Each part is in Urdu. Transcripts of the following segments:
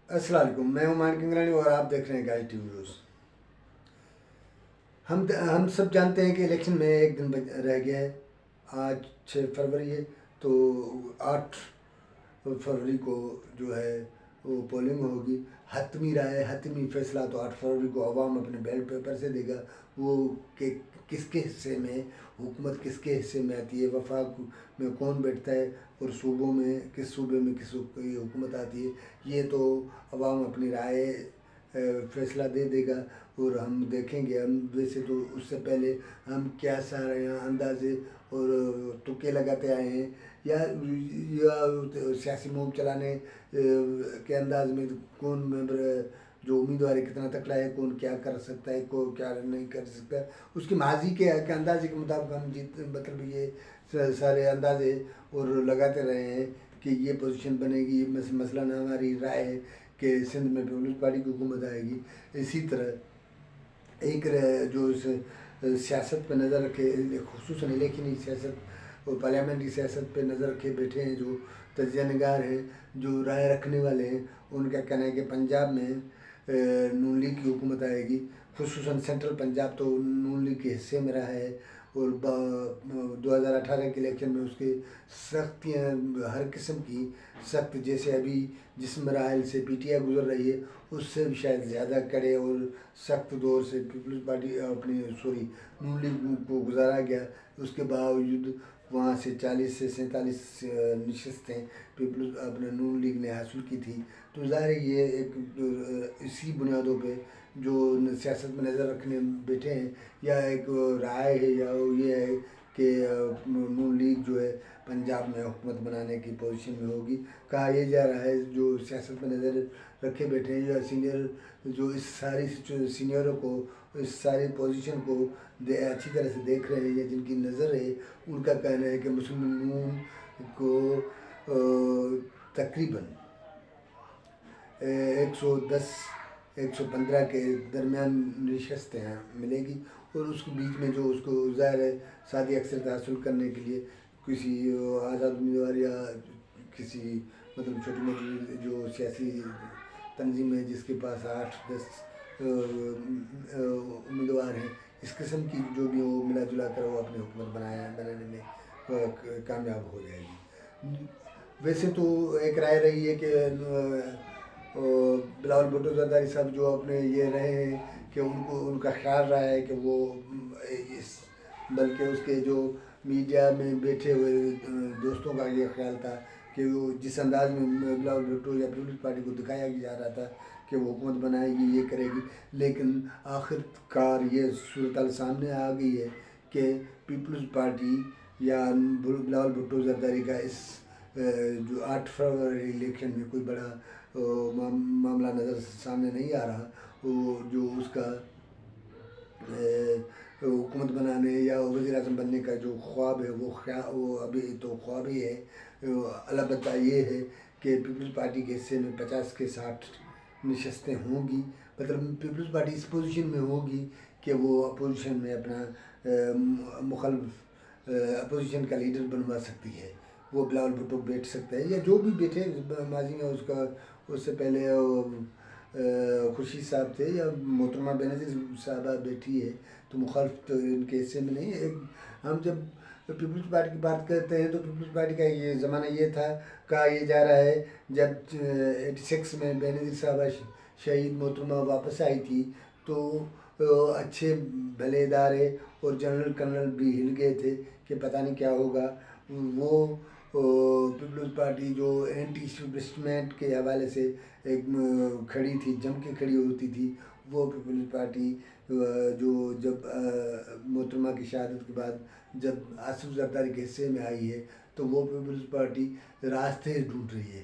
السلام علیکم، میں ہوں مان کنگرانی اور آپ دیکھ رہے ہیں گائز ٹی وی نیوز۔ ہم سب جانتے ہیں کہ الیکشن میں ایک دن رہ گیا ہے۔ آج 6 فروری ہے، تو 8 فروری کو جو ہے وہ پولنگ ہوگی۔ حتمی رائے، حتمی فیصلہ تو 8 فروری کو عوام اپنے بیلٹ پیپر سے دے گا، وہ کہ کس کے حصے میں حکومت کس کے حصے میں آتی ہے، وفاق میں کون بیٹھتا ہے، اور صوبوں میں کس صوبے میں کس کی حکومت آتی ہے، یہ تو عوام اپنی رائے فیصلہ دے گا اور ہم دیکھیں گے۔ ہم ویسے تو اس سے پہلے ہم کیا سارے اندازے اور تکے لگاتے آئے ہیں، یا سیاسی مہم چلانے کے انداز میں کون ممبر جو امیدوار ہے کتنا تکڑا ہے، کون کیا کر سکتا ہے، کو کیا نہیں کر سکتا، اس کی ماضی کے اندازے کے مطابق ہم مطلب یہ سارے اندازے اور لگاتے رہے ہیں کہ یہ پوزیشن بنے گی۔ مثلاً ہماری رائے ہے کہ سندھ میں پیپلز پارٹی کی حکومت آئے گی۔ اسی طرح ایک جو سیاست پہ نظر رکھے، خصوصاً الیکشنی سیاست اور پارلیمنٹری سیاست پہ نظر رکھے بیٹھے ہیں، جو تجزیہ نگار ہیں، جو رائے رکھنے والے ہیں، ان کا کہنا ہے کہ پنجاب میں نون لیگ کی حکومت آئے گی۔ خصوصاً سینٹرل پنجاب تو نون لیگ کے حصے میں رہا ہے، اور 2018 کے الیکشن میں اس کے سختیاں، ہر قسم کی سخت، جیسے ابھی جس مراحل سے پی ٹی آئی گزر رہی ہے اس سے بھی شاید زیادہ کڑے اور سخت دور سے پیپلز پارٹی نون لیگ کو گزارا گیا۔ اس کے باوجود وہاں سے 40 سے 47 نشستیں پیپلز اپنے نون لیگ نے حاصل کی تھی۔ تو ظاہر یہ ایک اسی بنیادوں پہ جو سیاست میں نظر رکھنے بیٹھے ہیں، یا ایک رائے ہے یا یہ ہے کہ نون لیگ جو ہے پنجاب میں حکومت بنانے کی پوزیشن میں ہوگی۔ کہا یہ جا رہا ہے جو سیاست میں نظر رکھے بیٹھے ہیں، یا سینئر جو اس ساری سینئروں کو اس ساری پوزیشن کو اچھی طرح سے دیکھ رہے ہیں، یا جن کی نظر ہے، ان کا کہنا ہے کہ مسلمانوں کو تقریباً 110 115 کے درمیان نشستیں ملے گی، اور اس کے بیچ میں جو اس کو ظاہر ہے سادی اکثریت حاصل کرنے کے لیے کسی آزاد امیدوار یا کسی مطلب چھوٹی موٹی جو سیاسی تنظیم ہے جس کے پاس 8-10 امیدوار ہیں، اس قسم کی جو بھی وہ ملا جلا کر وہ اپنی حکومت بنانے میں کامیاب ہو جائے گی۔ ویسے تو ایک رائے رہی ہے کہ بلاول بھٹو زرداری صاحب جو اپنے یہ رہے ہیں کہ ان کا خیال رہا ہے کہ وہ بلکہ اس کے جو میڈیا میں بیٹھے ہوئے دوستوں کا یہ خیال تھا کہ وہ جس انداز میں بلاول بھٹو یا پیپلز پارٹی کو دکھایا جا رہا تھا کہ وہ حکومت بنائے گی، یہ کرے گی، لیکن آخر کار یہ صورتحال سامنے آ گئی ہے کہ پیپلز پارٹی یا بلاول بھٹو زرداری کا اس جو 8 فروری الیکشن میں کوئی بڑا معاملہ نظر سامنے نہیں آ رہا۔ وہ جو اس کا حکومت بنانے یا وزیر اعظم بننے کا جو خواب ہے وہ ابھی تو خواب ہی ہے۔ البتہ یہ ہے کہ پیپلز پارٹی کے حصے میں 50 کے 60 نشستیں ہوں گی، مطلب پیپلز پارٹی اس پوزیشن میں ہوگی کہ وہ اپوزیشن میں اپنا مخالف اپوزیشن کا لیڈر بنوا سکتی ہے۔ وہ بلاول بھٹو بیٹھ سکتا ہے، یا جو بھی بیٹھے ماضی میں اس سے پہلے خورشید صاحب تھے، یا محترمہ بینظیر صاحبہ بیٹھی ہے، تو مخالف تو ان کے حصے میں نہیں ہے۔ ہم جب پیپلز پارٹی کی بات کرتے ہیں تو پیپلز پارٹی کا یہ زمانہ یہ تھا، کہا یہ جا رہا ہے جب 86 میں بینظیر صاحبہ شہید محترمہ واپس آئی تھی تو اچھے بھلے ادارے اور جنرل کرنل بھی ہل گئے تھے کہ پتہ نہیں کیا ہوگا۔ وہ پیپلز پارٹی جو اینٹی اسٹیبلشمنٹ کے حوالے سے ایک کھڑی تھی، جم کے کھڑی ہوتی تھی، وہ پیپلز پارٹی جو جب محترمہ کی شہادت کے بعد جب آصف زرداری کے حصے میں آئی ہے تو وہ پیپلز پارٹی راستے ڈھونڈ رہی ہے،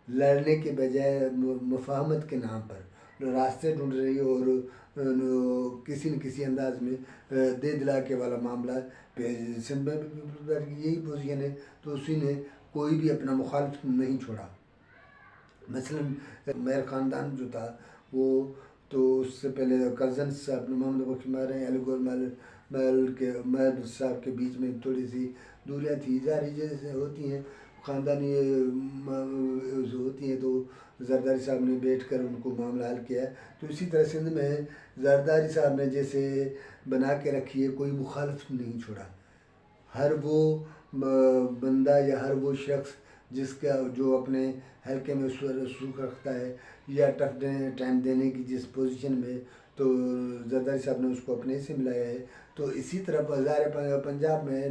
لڑنے کے بجائے مفاہمت کے نام پر راستے ڈھونڈ رہی ہے، اور کسی نہ کسی انداز میں دے دلا کے والا معاملہ سندھ میں بھی پیپلز پارٹی کی یہی پوزیشن ہے، تو اسی نے کوئی بھی اپنا مخالف نہیں چھوڑا۔ مثلاً مہر خاندان جو تھا وہ تو اس سے پہلے کزنس اپنے محمد بخش مہر علی گول محل کے مہر صاحب کے بیچ میں تھوڑی سی دوریاں تھیں، ظاہر جیسے ہوتی ہیں، خاندانی ہوتی ہیں، تو زرداری صاحب نے بیٹھ کر ان کو معاملہ حل کیا ہے۔ تو اسی طرح سندھ میں زرداری صاحب نے جیسے بنا کے رکھی ہے، کوئی مخالف نہیں چھوڑا۔ ہر وہ بندہ یا ہر وہ شخص جس کا جو اپنے حلقے میں رسوخ رکھتا ہے یا ٹف ٹائم دینے کی جس پوزیشن میں، تو زرداری صاحب نے اس کو اپنے سے ملایا ہے۔ تو اسی طرح پنجاب میں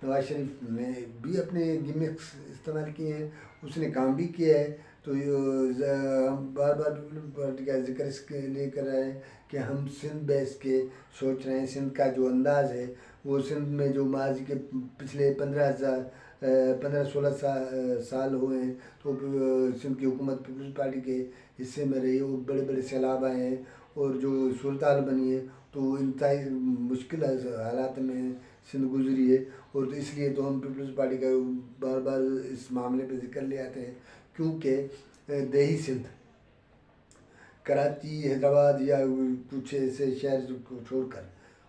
نواز شریف نے بھی اپنے گیمکس استعمال کیے ہیں، اس نے کام بھی کیا ہے۔ تو ہم بار بار پیپلز پارٹی کا ذکر اس کے لیے کر رہے ہیں کہ ہم سندھ بیس کے سوچ رہے ہیں۔ سندھ کا جو انداز ہے وہ سندھ میں جو ماضی کے پچھلے 15-16 سال ہوئے ہیں، تو سندھ کی حکومت پیپلز پارٹی کے حصے میں رہی، وہ بڑے بڑے سیلاب آئے ہیں اور جو صورتحال بنی ہے، تو انتہائی مشکل حالات میں سندھ گزری ہے۔ اور تو اس لیے تو ہم پیپلز پارٹی کا بار بار اس معاملے پہ ذکر لے آتے ہیں، کیونکہ دیہی سندھ، کراچی، حیدرآباد یا کچھ ایسے شہر کو چھوڑ کر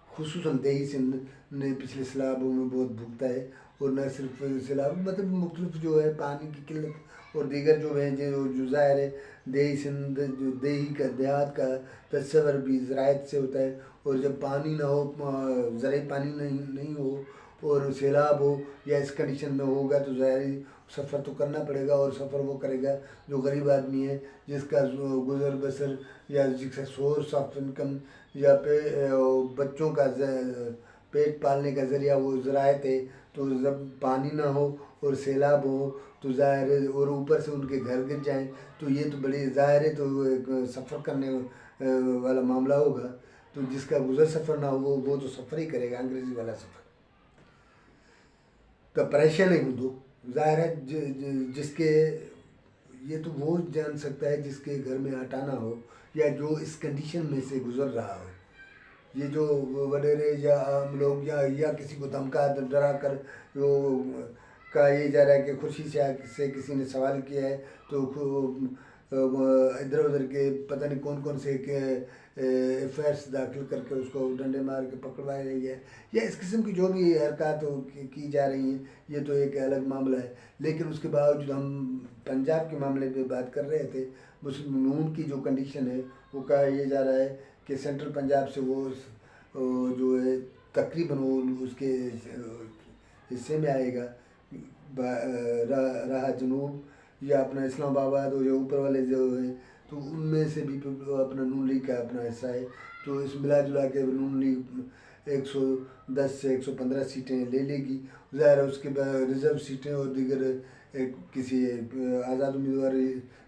خصوصاً دیہی سندھ نے پچھلے سیلابوں میں بہت بھگتا ہے۔ اور نہ صرف سیلاب، مطلب مختلف جو ہے پانی کی قلت اور دیگر جو ہیں جو ظاہر ہے دیہی سندھ، جو دیہات کا تصور بھی زراعت سے ہوتا ہے، اور جب پانی نہ ہو، زرعی پانی نہیں ہو اور سیلاب ہو یا اس کنڈیشن میں ہوگا، تو ظاہری سفر تو کرنا پڑے گا، اور سفر وہ کرے گا جو غریب آدمی ہے، جس کا گزر بسر یا جس کا سورس آف انکم یا بچوں کا پیٹ پالنے کا ذریعہ وہ زراعت ہے۔ تو جب پانی نہ ہو اور سیلاب ہو تو ظاہر ہے، اور اوپر سے ان کے گھر گر جائیں، تو یہ تو بڑی ظاہر ہے، تو ایک سفر کرنے والا معاملہ ہوگا۔ تو جس کا گزر سفر نہ ہو وہ تو سفر ہی کرے گا، انگریزی والا سفر۔ تو پریشان نہیں ہوں تو ظاہر ہے جس کے، یہ تو وہ جان سکتا ہے جس کے گھر میں آٹا نہ ہو یا جو اس کنڈیشن میں سے گزر رہا ہو۔ یہ جو وڈیرے یا عام لوگ یا کسی کو دھمکا ڈرا کر وہ کہا یہ جا رہا ہے کہ خوشی سے کسی نے سوال کیا ہے، تو ادھر ادھر کے پتہ نہیں کون کون سے ایف آئی آرس داخل کر کے اس کو ڈنڈے مار کے پکڑوایا رہی ہے، یا اس قسم کی جو بھی حرکات کی جا رہی ہیں، یہ تو ایک الگ معاملہ ہے۔ لیکن اس کے باوجود ہم پنجاب کے معاملے پہ بات کر رہے تھے۔ مسلم نون کی جو کنڈیشن ہے، وہ کہا یہ جا رہا ہے کہ سینٹرل پنجاب سے وہ جو ہے تقریباً وہ اس کے حصے میں آئے گا، راہ جنوب یا اپنا اسلام آباد ہو یا اوپر والے جو ہیں، تو ان میں سے بھی اپنا نون لیگ کا اپنا حصہ ہے۔ تو اس ملا جلا کے نون لیگ 110 سے 115 سیٹیں لے لے گی۔ ظاہر ہے اس کے بعد ریزرو سیٹیں اور دیگر کسی آزاد امیدوار،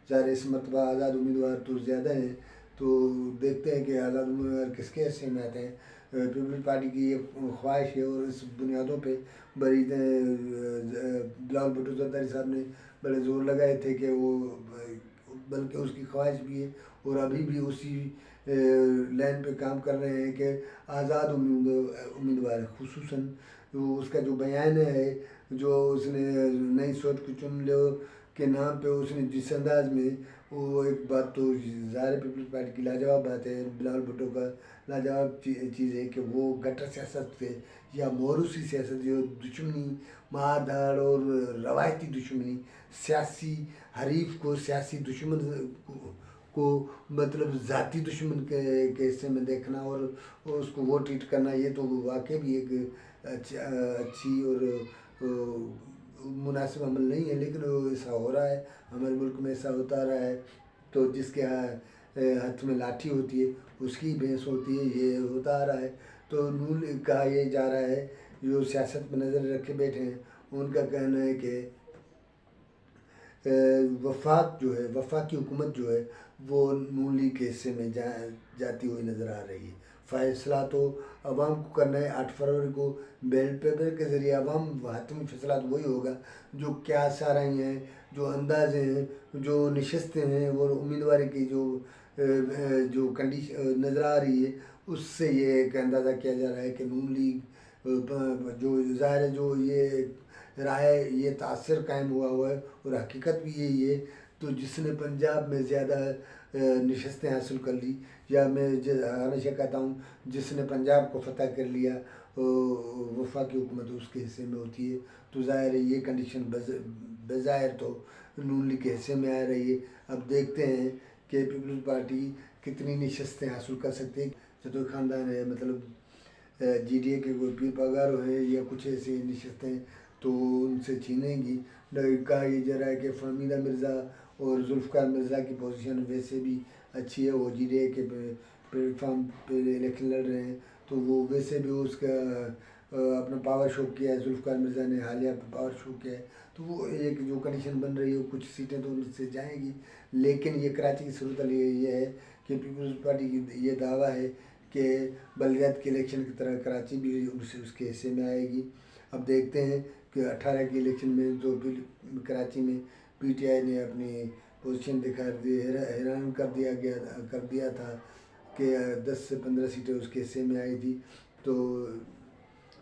ظاہر اس مرتبہ آزاد امیدوار تو زیادہ ہیں، تو دیکھتے ہیں کہ آزاد امیدوار کس کے حصے میں آتے ہیں۔ پیپلز پارٹی کی یہ خواہش ہے، اور اس بنیادوں پہ بلاول بھٹو زرداری صاحب نے بڑے زور لگائے تھے کہ وہ، بلکہ اس کی خواہش بھی ہے اور ابھی بھی اسی لائن پہ کام کر رہے ہیں کہ آزاد امیدوار، خصوصاً اس کا جو بیان ہے، جو اس نے نئی سوچ کو چن لو کے نام پہ اس نے جس انداز میں، وہ ایک بات تو ظاہر پیپلز پارٹی کی لاجواب بات ہے، بلاول بھٹو کا لاجواب چیز ہے کہ وہ گٹر سیاست سے یا موروثی سیاست، جو دشمنی، مار دھاڑ اور روایتی دشمنی، سیاسی حریف کو سیاسی دشمن کو مطلب ذاتی دشمن کے حصے میں دیکھنا اور اس کو وہ ٹریٹ کرنا، یہ تو واقعی بھی ایک اچھی اور مناسب عمل نہیں ہے، لیکن ایسا ہو رہا ہے ہمارے ملک میں، ایسا ہوتا رہا ہے۔ تو جس کے ہاتھ میں لاٹھی ہوتی ہے اس کی بھینس ہوتی ہے، یہ ہوتا آ رہا ہے۔ تو نون کہا یہ جا رہا ہے، جو سیاست میں نظر رکھے بیٹھے ہیں، ان کا کہنا ہے کہ وفاقی حکومت جو ہے وہ نون لیگ کے حصے میں جاتی ہوئی نظر آ رہی ہے۔ فیصلہ تو عوام کو کرنا ہے، 8 فروری کو بیلٹ پیپر کے ذریعے عوام حتمی فیصلہ تو وہی ہوگا، جو کیا سارائیں ہیں، جو اندازے ہیں، جو نشستیں ہیں، اور امیدواری کی جو کنڈیشن نظر آ رہی ہے، اس سے یہ ایک اندازہ کیا جا رہا ہے کہ نون لیگ جو ظاہر ہے، جو یہ رائے، یہ تاثر قائم ہوا ہے، اور حقیقت بھی یہی ہے۔ تو جس نے پنجاب میں زیادہ نشستیں حاصل کر لی، یا میں ہمیشہ کہتا ہوں جس نے پنجاب کو فتح کر لیا وفاقی حکومت اس کے حصے میں ہوتی ہے، تو ظاہر ہے یہ کنڈیشن بظاہر تو نون لیگ کے حصے میں آ رہی ہے۔ اب دیکھتے ہیں کہ پیپلز پارٹی کتنی نشستیں حاصل کر سکتے ہیں۔ جدو خاندان ہے مطلب جی ڈی اے کے کوئی پیر پگارو ہیں یا کچھ ایسی نشستیں تو ان سے چھینیں گی۔ کہا یہ جا رہا ہے کہ فہمیدہ مرزا اور ذوالفقار مرزا کی پوزیشن ویسے بھی اچھی ہے، وہ جی ڈی اے کے پلیٹ فارم پہ الیکشن لڑ رہے ہیں، تو وہ ویسے بھی اس کا اپنا پاور شو کیا ہے۔ ذوالفقار مرزا نے حالیہ پاور شو کیا ہے، تو وہ ایک جو کنڈیشن بن رہی ہے کچھ سیٹیں تو ان سے جائیں گی۔ لیکن یہ کراچی کی صورت یہ ہے کہ پیپلز پارٹی کی یہ دعویٰ ہے کہ بلدیات کے الیکشن کی طرح کراچی بھی اس کے حصے میں آئے گی۔ اب دیکھتے ہیں کہ 18 کے الیکشن میں جو کراچی میں پی ٹی آئی نے اپنی پوزیشن دکھا دی، حیران کر دیا تھا کہ 10 سے 15 سیٹیں اس کے حصے میں آئی تھی، تو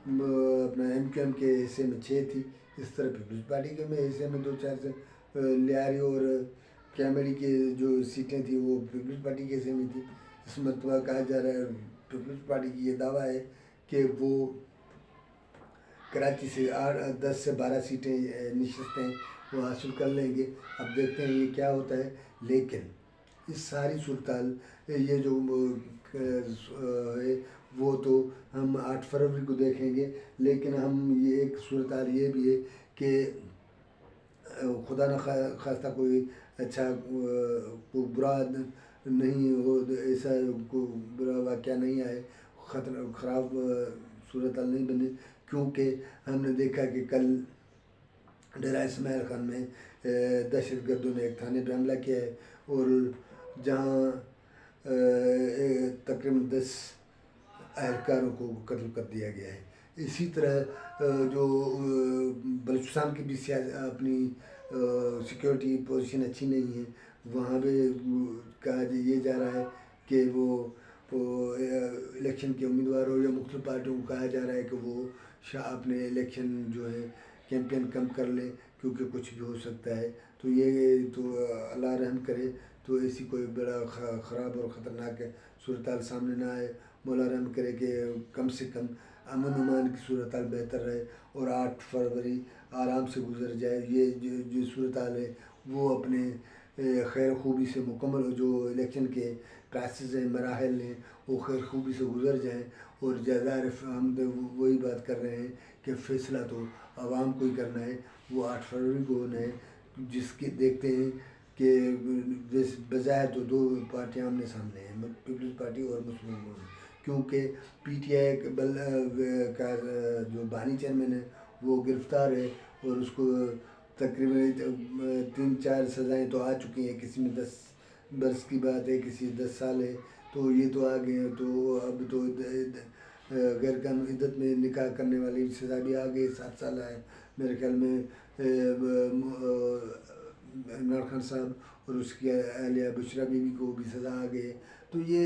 اپنا ایم کیو ایم کے حصے میں 6 تھی۔ اس طرح پیپلز پارٹی کے میں حصے میں 2-4 سے لیاری اور کیمری کے جو سیٹیں تھیں وہ پیپلز پارٹی کے حصے میں تھی۔ اس مرتبہ کہا جا رہا ہے پیپلز پارٹی کی یہ دعویٰ ہے کہ وہ کراچی سے 10 سے 12 سیٹیں نشستیں وہ حاصل کر لیں گے۔ اب دیکھتے ہیں یہ کیا ہوتا ہے، لیکن اس ساری صورتحال یہ جو ہے وہ تو ہم 8 فروری کو دیکھیں گے، لیکن ہم یہ ایک صورتحال یہ بھی ہے کہ خدا نہ خواستہ کوئی اچھا کوئی برا نہیں ہو، ایسا کوئی برا واقعہ نہیں آئے، خراب صورتحال نہیں بنے، کیونکہ ہم نے دیکھا کہ کل ڈیرہ اسماعیل خان میں دہشت گردوں نے ایک تھانے پہ حملہ کیا ہے اور جہاں تقریباً 10 اہلکاروں کو قتل کر دیا گیا ہے۔ اسی طرح جو بلوچستان کی بھی اپنی سیکیورٹی پوزیشن اچھی نہیں ہے، وہاں پہ کہا یہ جا رہا ہے کہ وہ الیکشن کے امیدواروں یا مختلف پارٹیوں کو کہا جا رہا ہے کہ وہ اپنے الیکشن جو ہے کیمپین کم کر لیں، کیونکہ کچھ بھی ہو سکتا ہے۔ تو یہ تو اللہ رحم کرے تو ایسی کوئی بڑا خراب اور خطرناک صورتحال سامنے نہ آئے، مولا رحم کرے کہ کم سے کم امن و امان کی صورتحال بہتر رہے اور 8 فروری آرام سے گزر جائے۔ یہ جو صورتحال ہے وہ اپنے خیر خوبی سے مکمل ہو، جو الیکشن کے پروسیس ہیں، مراحل ہیں، وہ خیر خوبی سے گزر جائیں، اور ظاہر ہم وہی بات کر رہے ہیں کہ فیصلہ تو عوام کو ہی کرنا ہے، وہ 8 فروری کو ہونا ہے، جس کے دیکھتے ہیں کہ بظاہر تو 2 پارٹیاں آمنے سامنے ہیں، پیپلز پارٹی اور مسلم لیگ، کیونکہ پی ٹی آئی کا جو بانی چیئرمین ہے وہ گرفتار ہے اور اس کو تقریباً 3-4 سزائیں تو آ چکی ہیں، کسی میں 10 برس کی بات ہے، کسی 10 سال ہے، تو یہ تو آ گئے ہیں، تو اب تو غیر قانونی عدت میں نکاح کرنے والی سزا بھی آ گئی، 7 سال ہے میرے خیال میں۔ عمران خان صاحب اور اس کی اہلیہ بشریٰ بیوی کو بھی سزا آ گئی ہے۔ تو یہ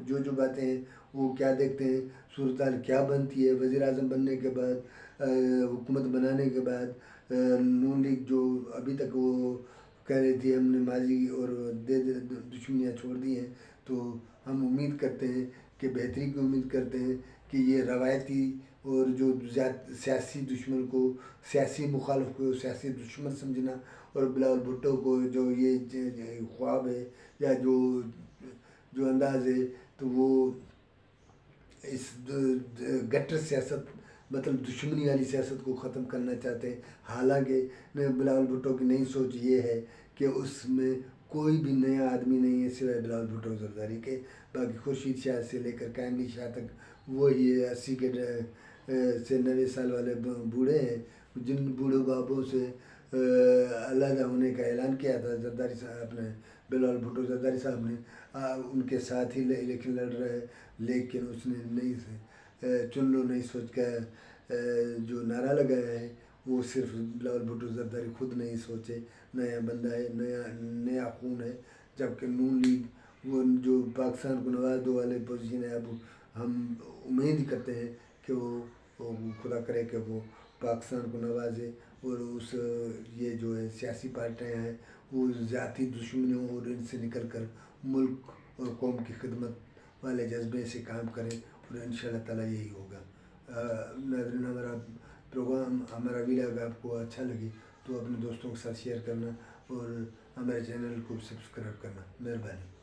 جو باتیں ہیں وہ کیا دیکھتے ہیں، صورتحال کیا بنتی ہے وزیر اعظم بننے کے بعد، حکومت بنانے کے بعد۔ نون لیگ جو ابھی تک وہ کہہ رہی تھی ہم نے ماضی اور دشمنیاں چھوڑ دی ہیں، تو ہم امید کرتے ہیں کہ بہتری کی امید کرتے ہیں کہ یہ روایتی اور جو سیاسی دشمن کو، سیاسی مخالف کو سیاسی دشمن سمجھنا، اور بلاول بھٹو کو جو یہ خواب ہے یا جو انداز ہے، تو وہ اس گٹر سیاست مطلب دشمنی والی سیاست کو ختم کرنا چاہتے ہیں۔ حالانکہ بلاول بھٹو کی نئی سوچ یہ ہے کہ اس میں کوئی بھی نیا آدمی نہیں ہے سوائے بلاول بھٹو زرداری کے، باقی خورشید شاہ سے لے کر قائم شاہ تک وہی 80 سے 90 سال والے بوڑھے ہیں، جن بوڑھے بابوں سے علیحدہ ہونے کا اعلان کیا تھا زرداری صاحب، اپنے بلاول بھٹو زرداری صاحب نے، ان کے ساتھ ہی الیکشن لڑ رہے، لیکن اس نے چن لو نئی سوچ کا جو نعرہ لگایا ہے، وہ صرف بلاول بھٹو زرداری خود نہیں سوچے، نیا بندہ ہے، نیا خون ہے، جبکہ نون لیگ وہ جو پاکستان کو نواز دو والے پوزیشن ہے، اب ہم امید کرتے ہیں کہ وہ خدا کرے کہ وہ پاکستان کو نوازے اور یہ جو ہے سیاسی پارٹیاں ہیں وہ ذاتی دشمنیوں اور ان سے نکل کر ملک اور قوم کی خدمت والے جذبے سے کام کریں اور انشاءاللہ تعالیٰ یہی ہوگا۔ ناظرین، ہمارا پروگرام، ہمارا ویڈیو اگر آپ کو اچھا لگی تو اپنے دوستوں کے ساتھ شیئر کرنا اور ہمارے چینل کو سبسکرائب کرنا، مہربانی۔